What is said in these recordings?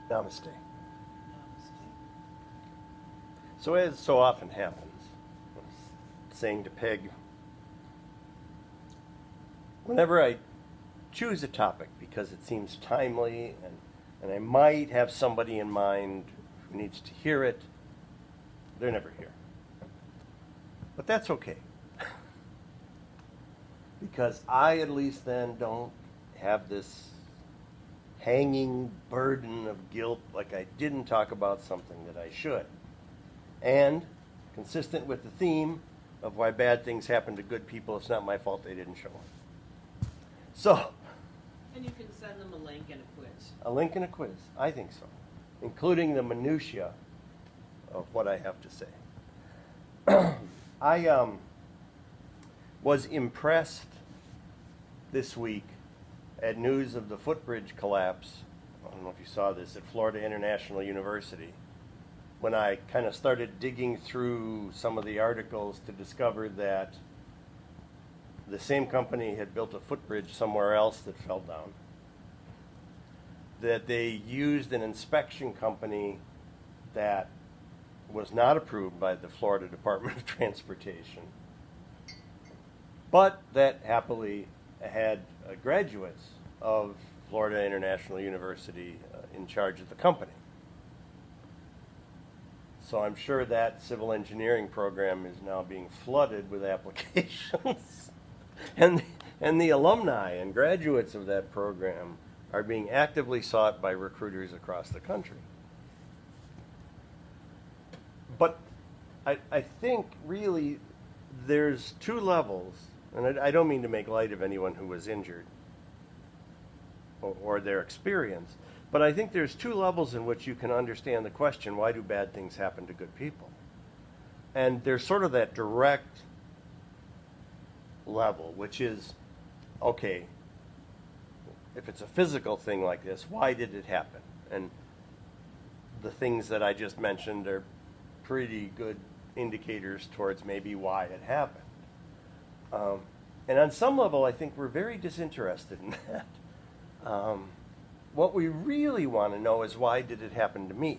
Namaste. So as so often happens, I was saying to Peg, whenever I choose a topic because it seems timely and I might have somebody in mind who needs to hear it, they're never here. But that's okay. Because I at least then don't have this hanging burden of guilt like I didn't talk about something that I should. And, consistent with the theme of why bad things happen to good people, it's not my fault they didn't show up. So. And you can send them a link and a quiz. A link and a quiz, I think so. Including the minutiae of what I have to say. I was impressed this week at news of the footbridge collapse. I don't know if you saw this at Florida International University. When I kind of started digging through some of the articles to discover that the same company had built a footbridge somewhere else that fell down. That they used an inspection company that was not approved by the Florida Department of Transportation, but that happily had graduates of Florida International University in charge of the company. So I'm sure that civil engineering program is now being flooded with applications. and the alumni and graduates of that program are being actively sought by recruiters across the country. But I think really there's two levels, and I don't mean to make light of anyone who was injured or their experience, but I think there's two levels in which you can understand the question, why do bad things happen to good people? And there's sort of that direct level, which is, okay, if it's a physical thing like this, why did it happen? And the things that I just mentioned are pretty good indicators towards maybe why it happened. And on some level, I think we're very disinterested in that. What we really want to know is, why did it happen to me?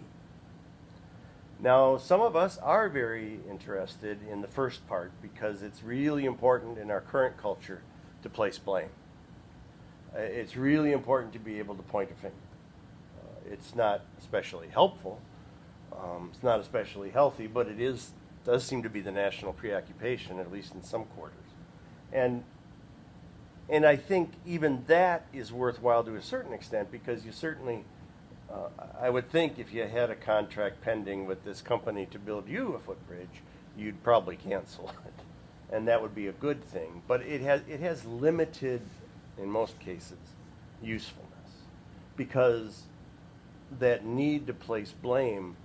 Now, some of us are very interested in the first part because it's really important in our current culture to place blame. It's really important to be able to point a finger. It's not especially helpful. It's not especially healthy, but it does seem to be the national preoccupation, at least in some quarters. And I think even that is worthwhile to a certain extent, because you certainly, I would think if you had a contract pending with this company to build you a footbridge, you'd probably cancel it. And that would be a good thing. But it has limited, in most cases, usefulness. Because that need to place blame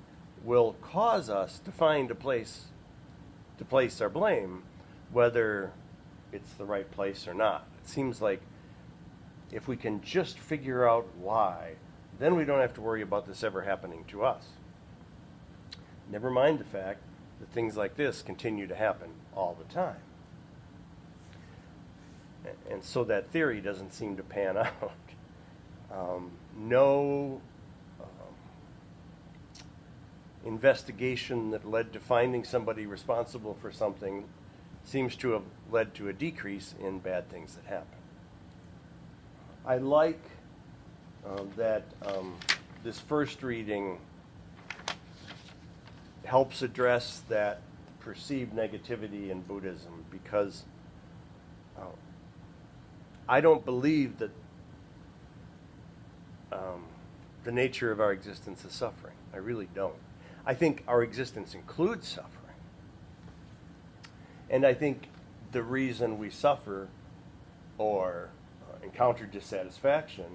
will cause us to find a place to place our blame, whether it's the right place or not. It seems like if we can just figure out why, then we don't have to worry about this ever happening to us. Never mind the fact that things like this continue to happen all the time. And so that theory doesn't seem to pan out. No investigation that led to finding somebody responsible for something seems to have led to a decrease in bad things that happen. I like that this first reading helps address that perceived negativity in Buddhism, because I don't believe that the nature of our existence is suffering. I really don't. I think our existence includes suffering. And I think the reason we suffer or encounter dissatisfaction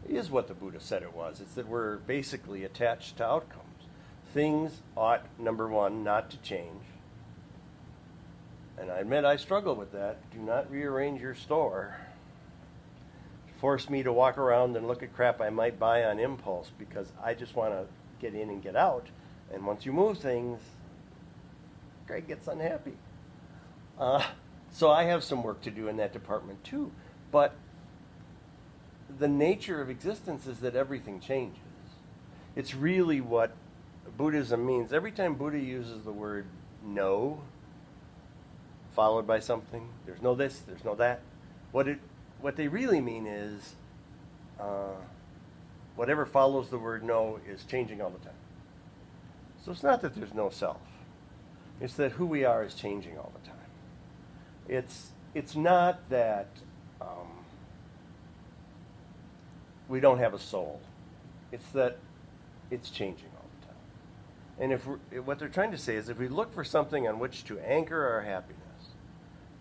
is what the Buddha said it was. It's that we're basically attached to outcomes. Things ought, number one, not to change. And I admit I struggle with that. Do not rearrange your store. Force me to walk around and look at crap I might buy on impulse because I just want to get in and get out. And once you move things, Craig gets unhappy. So I have some work to do in that department too. But the nature of existence is that everything changes. It's really what Buddhism means. Every time Buddha uses the word no, followed by something, there's no this, there's no that, what they really mean is whatever follows the word no is changing all the time. So it's not that there's no self. It's that who we are is changing all the time. It's not that we don't have a soul. It's that it's changing all the time. And what they're trying to say is if we look for something on which to anchor our happiness,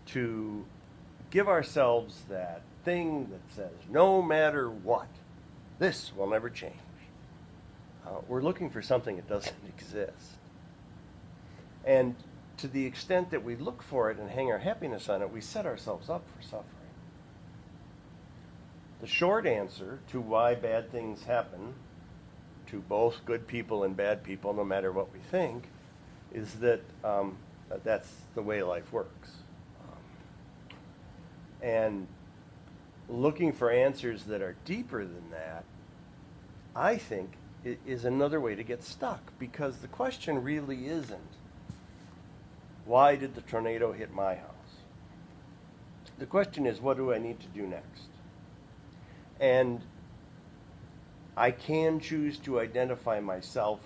to give ourselves that thing that says, no matter what, this will never change. We're looking for something that doesn't exist. And to the extent that we look for it and hang our happiness on it, we set ourselves up for suffering. The short answer to why bad things happen to both good people and bad people, no matter what we think, is that that's the way life works. And looking for answers that are deeper than that, I think, is another way to get stuck, because the question really isn't, why did the tornado hit my house? The question is, what do I need to do next? And I can choose to identify myself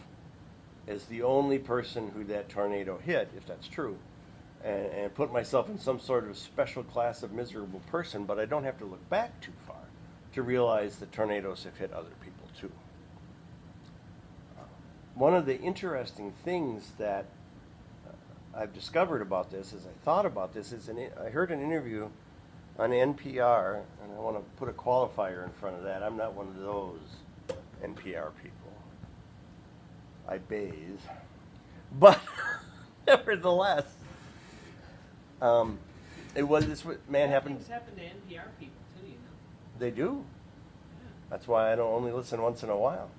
as the only person who that tornado hit, if that's true, and put myself in some sort of special class of miserable person, but I don't have to look back too far to realize that tornadoes have hit other people too. One of the interesting things that I've discovered about this as I thought about this is I heard an interview on NPR, and I want to put a qualifier in front of that. I'm not one of those NPR people. I bathe. But nevertheless, it was this man happened. Things happen to NPR people too, you know. They do. Yeah. That's why I don't only listen once in a while.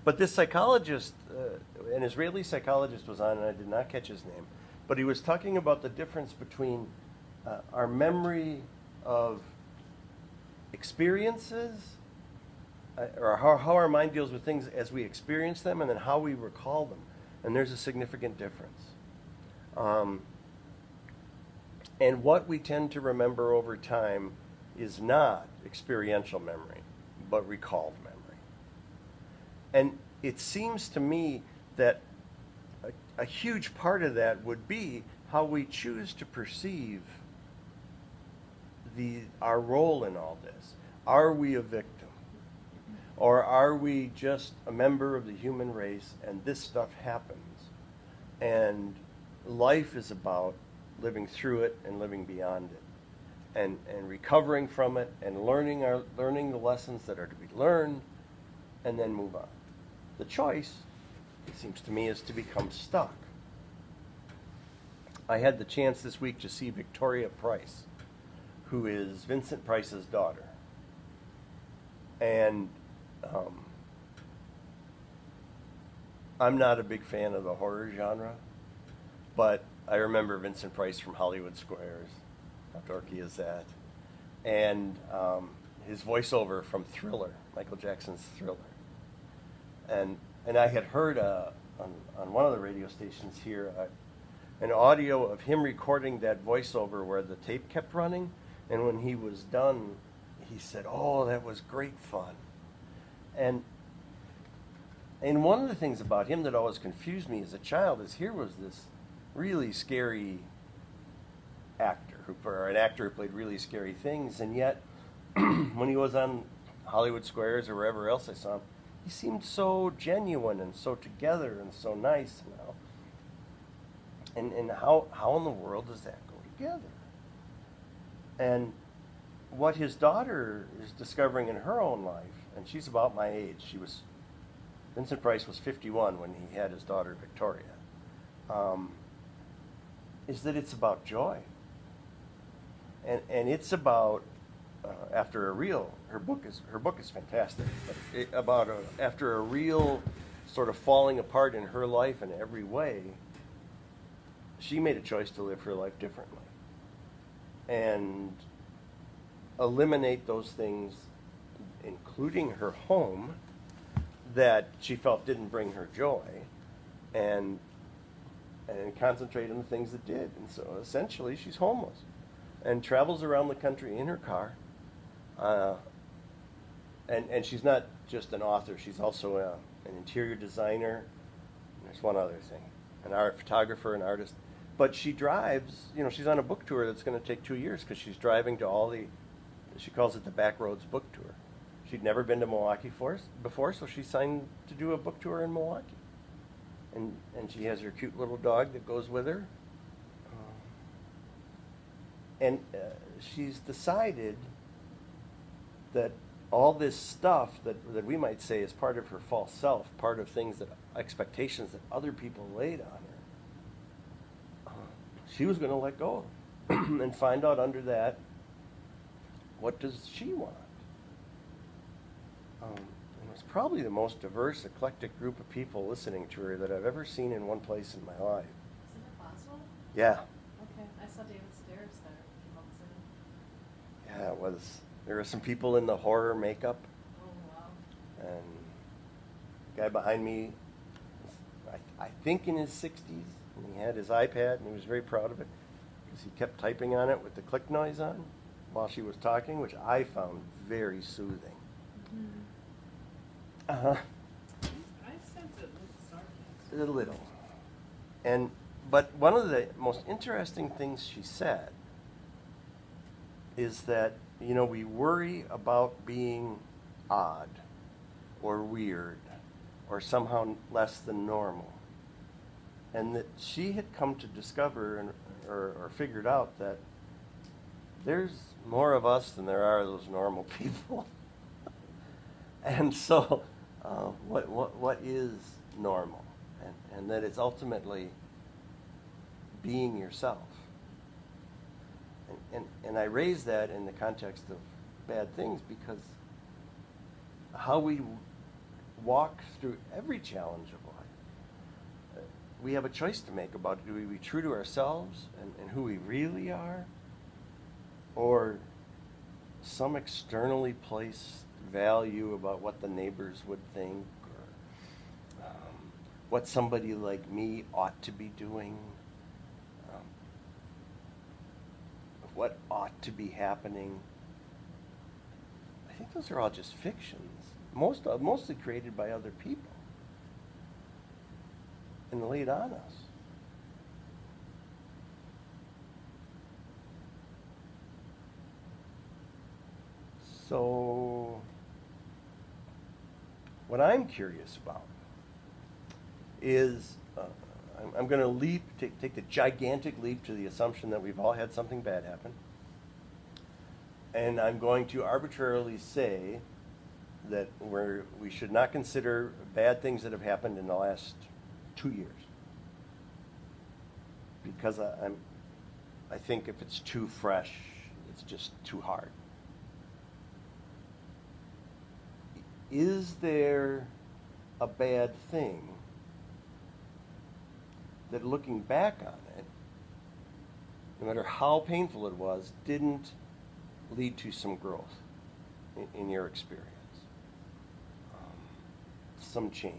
But this psychologist, an Israeli psychologist, was on, and I did not catch his name, but he was talking about the difference between our memory of experiences, or how our mind deals with things as we experience them, and then how we recall them. And there's a significant difference. And what we tend to remember over time is not experiential memory, but recalled memory. And it seems to me that a huge part of that would be how we choose to perceive our role in all this. Are we a victim? Or are we just a member of the human race and this stuff happens? And life is about living through it and living beyond it. And recovering from it and learning the lessons that are to be learned, and then move on. The choice, it seems to me, is to become stuck. I had the chance this week to see Victoria Price, who is Vincent Price's daughter. And I'm not a big fan of the horror genre, but I remember Vincent Price from Hollywood Squares. How dorky is that? And his voiceover from Thriller, Michael Jackson's Thriller. And I had heard on one of the radio stations here an audio of him recording that voiceover where the tape kept running, and when he was done, he said, "Oh, that was great fun." And one of the things about him that always confused me as a child is here was this really scary actor, or an actor who played really scary things, and yet when he was on Hollywood Squares or wherever else I saw him, he seemed so genuine and so together and so nice, you know. And how in the world does that go together? And what his daughter is discovering in her own life, and she's about my age. Vincent Price was 51 when he had his daughter Victoria. Is that it's about joy, and it's about her book is fantastic, but after a real sort of falling apart in her life in every way, she made a choice to live her life differently and eliminate those things, including her home, that she felt didn't bring her joy, and concentrate on the things that did. And so essentially she's homeless and travels around the country in her car. And she's not just an author, she's also an interior designer. There's one other thing, an art photographer, an artist. But she drives, she's on a book tour that's going to take 2 years because she's driving to all the, she calls it the Backroads Book Tour. She'd never been to Milwaukee before, so she signed to do a book tour in Milwaukee. And she has her cute little dog that goes with her. And she's decided that all this stuff that we might say is part of her false self, part of things that expectations that other people laid on her, she was going to let go and find out under that, what does she want? And it's probably the most diverse, eclectic group of people listening to her that I've ever seen in one place in my life. Isn't it possible? Yeah. Okay, I saw David Stairs there a few months ago. Yeah, it was. There were some people in the horror makeup. Oh, wow. And the guy behind me, I think in his 60s, and he had his iPad, and he was very proud of it because he kept typing on it with the click noise on while she was talking, which I found very soothing. Mm-hmm. Uh-huh. I sense it with sarcasm. A little. But one of the most interesting things she said is that, we worry about being odd or weird or somehow less than normal. And that she had come to discover or figured out that there's more of us than there are those normal people. And so, what is normal? And that it's ultimately being yourself. And I raise that in the context of bad things because how we walk through every challenge of life, we have a choice to make about, do we be true to ourselves and who we really are, or some externally placed value about what the neighbors would think, or what somebody like me ought to be doing, what ought to be happening. I think those are all just fictions, mostly created by other people and laid on us. So, what I'm curious about is, I'm going to take the gigantic leap to the assumption that we've all had something bad happen. And I'm going to arbitrarily say that we should not consider bad things that have happened in the last 2 years. Because I think if it's too fresh, it's just too hard. Is there a bad thing that looking back on it, no matter how painful it was, didn't lead to some growth in your experience? Some change.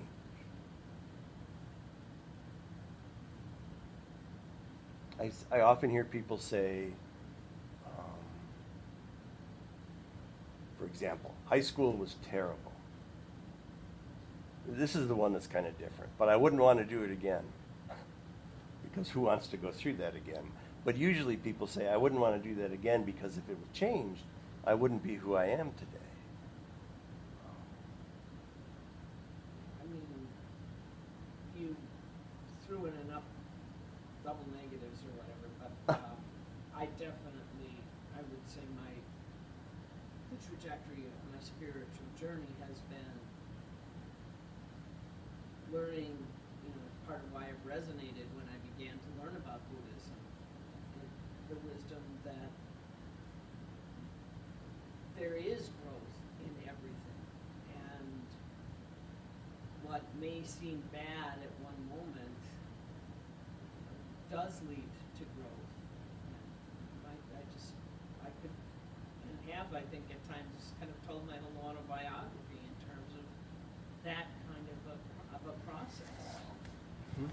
I often hear people say, for example, high school was terrible. This is the one that's kind of different, but I wouldn't want to do it again. Because who wants to go through that again? But usually people say, I wouldn't want to do that again because if it was changed, I wouldn't be who I am today. I mean, you threw in enough double negatives or whatever, but I would say the trajectory of my spiritual journey has been learning, part of why I've resonated when I began to learn about Buddhism, the wisdom that there is growth in everything, and what may seem bad at one moment does lead to growth. I think at times kind of told my own autobiography in terms of that process. Mhm.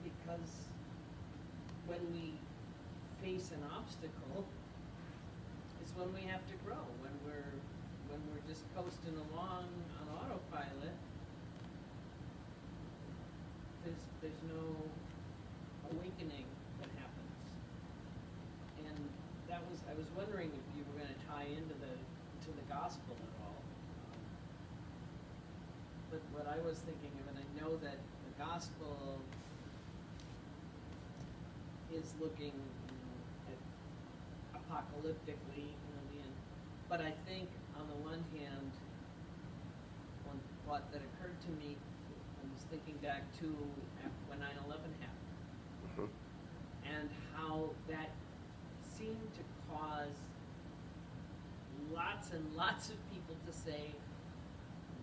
Because when we face an obstacle, it's when we have to grow. When we're just coasting along on autopilot, there's no awakening that happens. And I was wondering if you were going to tie into the gospel at all. But what I was thinking of, and I know that the gospel is looking at apocalyptically, but I think on the one hand, one thought that occurred to me, I was thinking back to when 9/11 happened, Mhm. and how that seemed to cause lots and lots of people to say,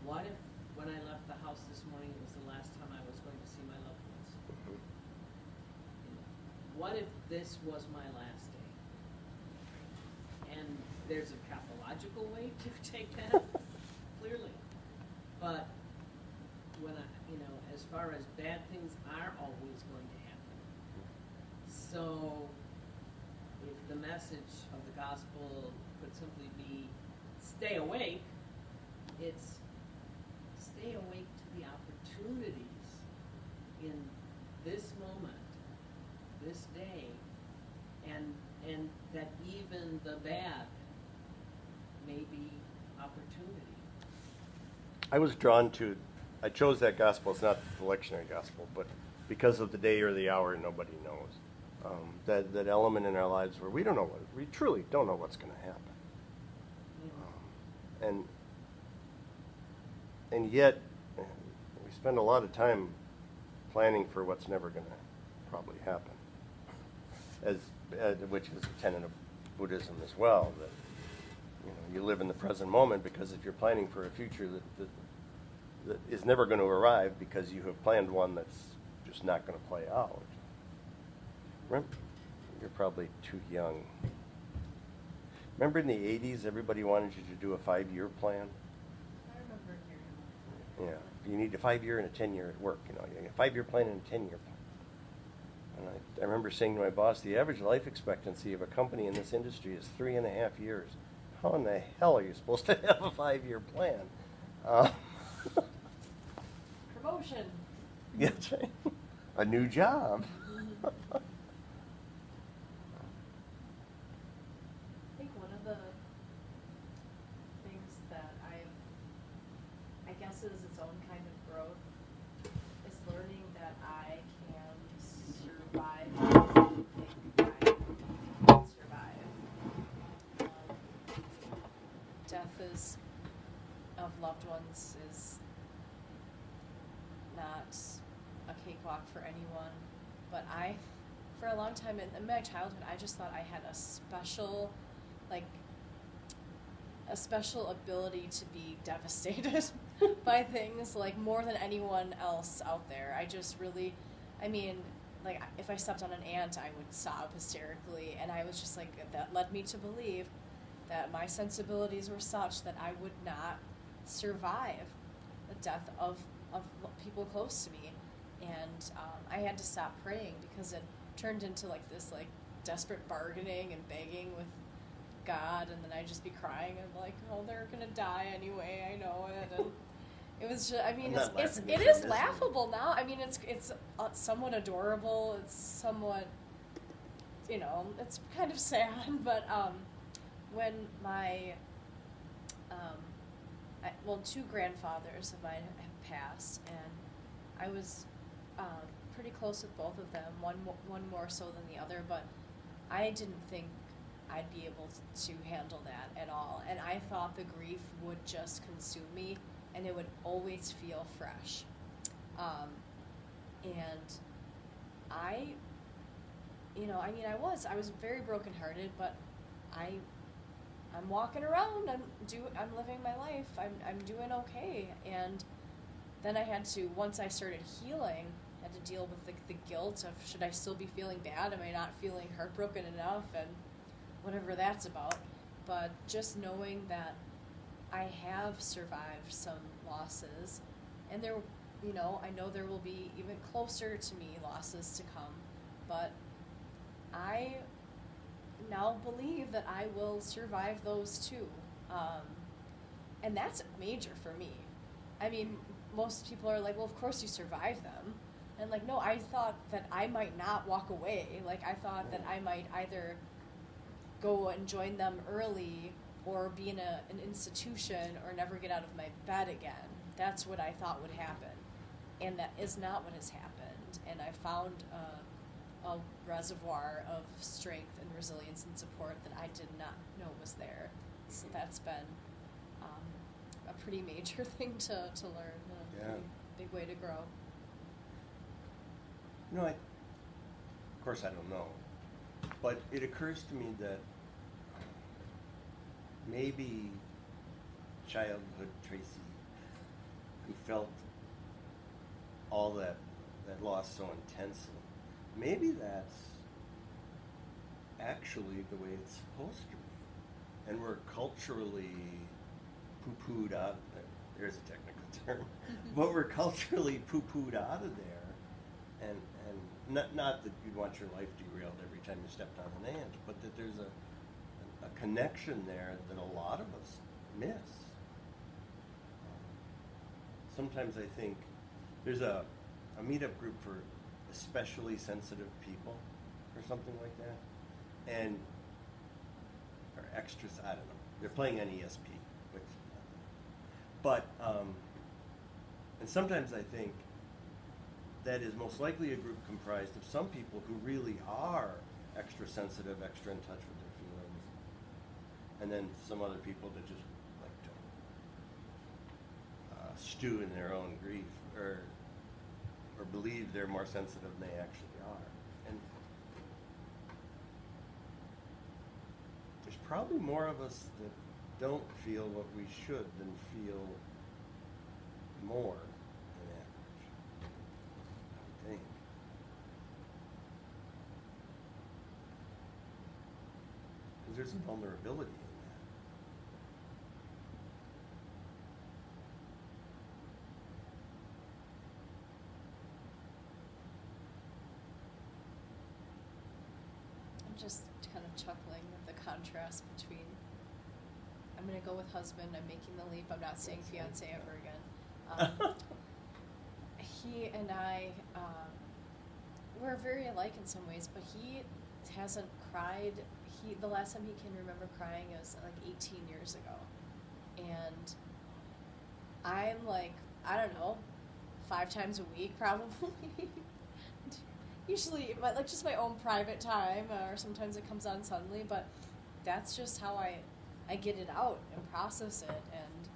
what if when I left the house this morning it was the last time I was going to see my loved ones? Mhm. What if this was my last day? And there's a pathological way to take that, clearly. But when as far as bad things are always going to happen. So if the message of the gospel could simply be stay awake, it's stay awake to the opportunities in this moment, this day, and that even the bad may be opportunity. I chose that gospel. It's not the lectionary gospel, but because of the day or the hour, nobody knows. That element in our lives where we truly don't know what's going to happen. And yet, we spend a lot of time planning for what's never going to probably happen, which is a tenet of Buddhism as well. That you live in the present moment, because if you're planning for a future that is never going to arrive because you have planned one that's just not going to play out. Remember, you're probably too young. Remember in the 80s, everybody wanted you to do a 5-year plan? I remember hearing that. Yeah, you need a 5-year and a 10-year at work. You need a 5-year plan and a 10-year plan. And I remember saying to my boss, the average life expectancy of a company in this industry is 3.5 years. How in the hell are you supposed to have a 5-year plan? Promotion. Yeah, that's right. A new job. I think one of the things that I guess is its own kind of growth is learning that I can survive anything I can survive. Death of loved ones is not a cakewalk for anyone, but for a long time in my childhood, I just thought I had a special ability to be devastated by things, more than anyone else out there. I just really, if I stepped on an ant, I would sob hysterically, and I was just that led me to believe that my sensibilities were such that I would not survive the death of people close to me. And I had to stop praying because it turned into this desperate bargaining and begging with God, and then I'd just be crying and oh, they're gonna die anyway, I know it. And it was just, it is laughable now. It's somewhat adorable. It's somewhat, it's kind of sad. But when my two grandfathers of mine have passed, and I was pretty close with both of them, one more so than the other, but I didn't think I'd be able to handle that at all, and I thought the grief would just consume me, and it would always feel fresh. And I was very brokenhearted, but I'm walking around, I'm living my life, I'm doing okay. And then I had to, once I started healing, had to deal with the guilt of, should I still be feeling bad? Am I not feeling heartbroken enough? And whatever that's about. But just knowing that I have survived some losses, And there, you know, I know there will be even closer to me losses to come, but I now believe that I will survive those too. And that's major for me. I mean, most people are like, well, of course you survive them. And like, no, I thought that I might not walk away. Like, I thought that I might either go and join them early or be in an institution or never get out of my bed again. That's what I thought would happen. And that is not what has happened. And I found a reservoir of strength and resilience and support that I did not know was there. So that's been a pretty major thing to learn, a pretty big way to grow. You know, of course I don't know, but it occurs to me that maybe childhood Tracy, who felt all that loss so intensely, maybe that's actually the way it's supposed to be. And we're culturally poo-pooed out, there's a technical term, but we're culturally poo-pooed out of there. And not that you'd want your life derailed every time you stepped on an ant, but that there's a connection there that a lot of us miss. Sometimes I think there's a meetup group for especially sensitive people or something like that, and or extras, I don't know. They're playing on ESP, but and sometimes I think that is most likely a group comprised of some people who really are extra sensitive, extra in touch with their feelings, and then some other people that just like to stew in their own grief or believe they're more sensitive than they actually are. And there's probably more of us that don't feel what we should than feel more than average, I think. Because there's some vulnerability in that. I'm just kind of chuckling at the contrast between, I'm going to go with husband, I'm making the leap, I'm not saying fiance ever again. He and I, we're very alike in some ways, but he hasn't cried. The last time he can remember crying was like 18 years ago. And I'm like, I don't know, 5 times a week probably. Usually, but like just my own private time, or sometimes it comes on suddenly, but that's just how I get it out and process it, and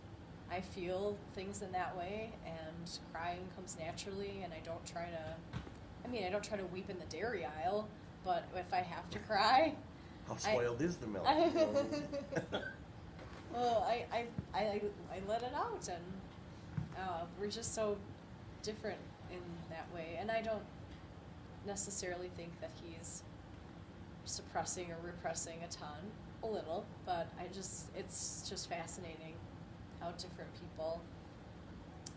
I feel things in that way, and crying comes naturally, and I don't try to weep in the dairy aisle, but if I have to cry, How spoiled is the milk? well, I let it out, and we're just so different in that way, and I don't necessarily think that he's suppressing or repressing a ton, a little, but it's just fascinating how different people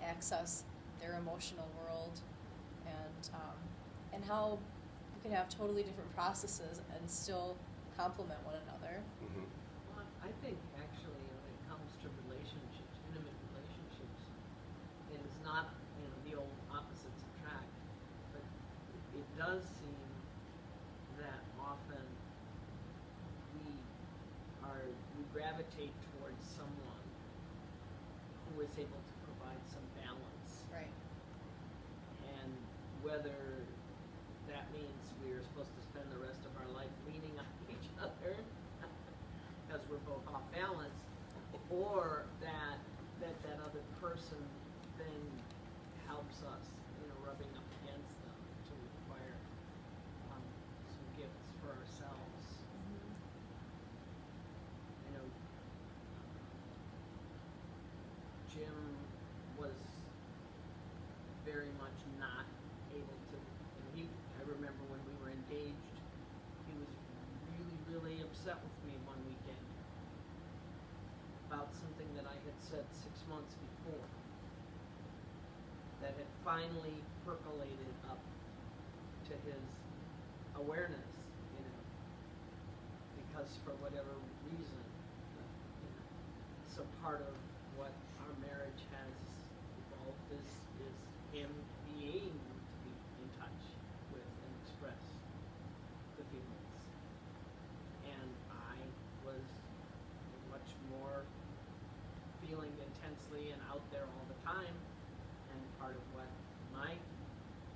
access their emotional world, and how you can have totally different processes and still complement one another. Mm-hmm. Well, I think actually when it comes to relationships, intimate relationships, it is not, the old opposites attract, but it does seem that often we gravitate towards someone who is able to provide some balance. Right. And whether that means we're supposed to spend the rest of our life leaning on each other because we're both off balance, or that other person then helps us, rubbing up against them to acquire some gifts for ourselves. Jim was very much not able to, I remember when we were engaged, he was really, really upset with me one weekend about something that I had said 6 months before. that had finally percolated up to his awareness, you know, because for whatever reason, you know, so part of what our marriage has evolved is him being to be in touch with and express the feelings. And I was much more feeling intensely and out there all the time. And part of what my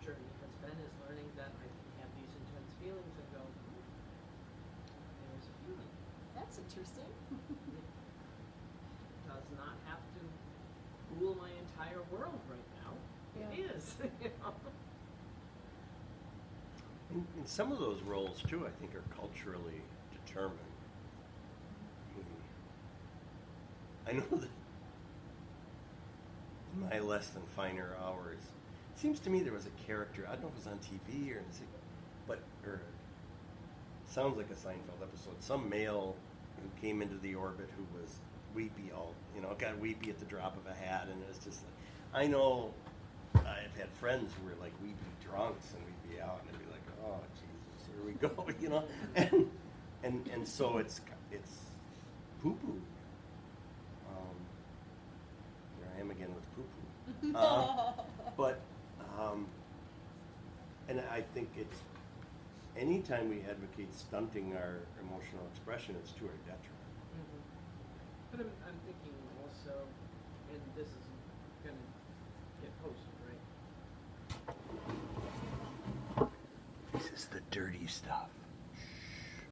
journey has been is learning that I can have these intense feelings and go, there's a feeling. That's interesting. It does not have to rule my entire world right now. Yeah. It is. You know? And some of those roles too, I think, are culturally determined. I know that in my less than finer hours, it seems to me there was a character, I don't know if it was on TV or sounds like a Seinfeld episode, some male who came into the orbit who was weepy got weepy at the drop of a hat, and it was just like, I know I've had friends who were like weepy drunks, and we'd be out and it'd be like, oh Jesus, here we go, and so it's poo-poo. Here I am again with poo-poo. And I think it's, anytime we advocate stunting our emotional expression, it's to our detriment. Mm-hmm. But I'm thinking also, and this is going to get posted, right? This is the dirty stuff.